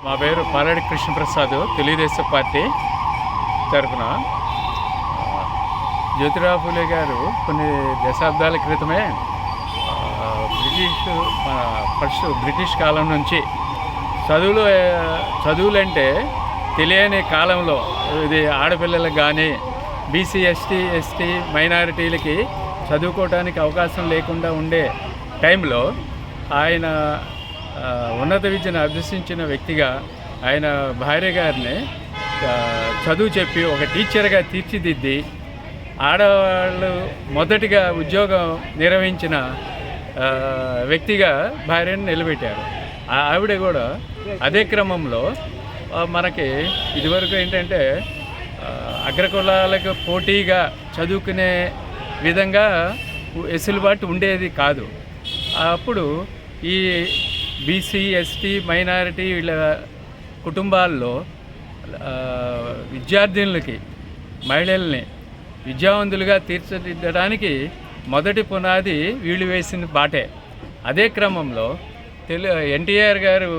మా పేరు పాలడి కృష్ణప్రసాద్. తెలుగుదేశం పార్టీ తరఫున జ్యోతిరావు ఫూలే గారు కొన్ని దశాబ్దాల క్రితమే బ్రిటిష్ కాలం నుంచి చదువులంటే తెలియని కాలంలో ఇది ఆడపిల్లలకు కానీ బీసీ ఎస్టీ మైనారిటీలకి చదువుకోవడానికి అవకాశం లేకుండా ఉండే టైంలో ఆయన ఉన్నత విద్యను అభ్యసించిన వ్యక్తిగా ఆయన భార్య గారిని చదువు చెప్పి ఒక టీచర్గా తీర్చిదిద్ది ఆడవాళ్ళు మొదటిగా ఉద్యోగం నిర్వహించిన వ్యక్తిగా భార్యను నిలబెట్టారు. ఆవిడ కూడా అదే క్రమంలో మనకి ఇదివరకు ఏంటంటే అగ్రకులాలకు పోటీగా చదువుకునే విధంగా వెసులుబాటు ఉండేది కాదు. అప్పుడు ఈ బీసీ ఎస్టీ మైనారిటీ వీళ్ళ కుటుంబాల్లో విద్యార్థినులకి మహిళల్ని విద్యావంతులుగా తీర్చిదిద్దడానికి మొదటి పునాది వీళ్ళు వేసిన బాటే. అదే క్రమంలో ఎన్టీఆర్ గారు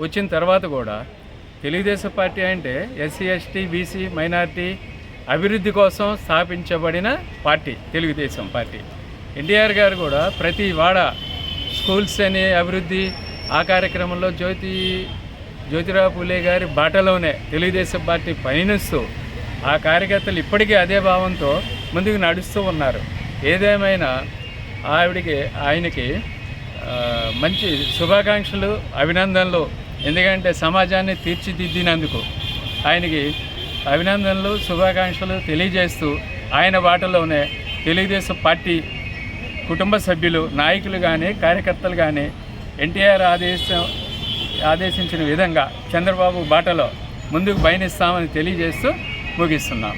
వచ్చిన తర్వాత కూడా తెలుగుదేశం పార్టీ అంటే ఎస్సీ ఎస్టీ బీసీ మైనారిటీ అభివృద్ధి కోసం స్థాపించబడిన పార్టీ తెలుగుదేశం పార్టీ. ఎన్టీఆర్ గారు కూడా ప్రతి వాడ స్కూల్స్ అనే అభివృద్ధి ఆ కార్యక్రమంలో జ్యోతిరావు ఫూలే గారి బాటలోనే తెలుగుదేశం పార్టీ పయనిస్తూ ఆ కార్యకర్తలు ఇప్పటికీ అదే భావంతో ముందుకు నడుస్తూ ఉన్నారు. ఏదేమైనా ఆయనకి మంచి శుభాకాంక్షలు, అభినందనలు. ఎందుకంటే సమాజాన్ని తీర్చిదిద్దినందుకు ఆయనకి అభినందనలు, శుభాకాంక్షలు తెలియజేస్తూ ఆయన బాటలోనే తెలుగుదేశం పార్టీ కుటుంబ సభ్యులు, నాయకులు కానీ కార్యకర్తలు కానీ ఎన్టీఆర్ ఆదేశించిన విధంగా చంద్రబాబు బాటలో ముందుకు పయనిస్తామని తెలియజేస్తూ ముగిస్తున్నాం.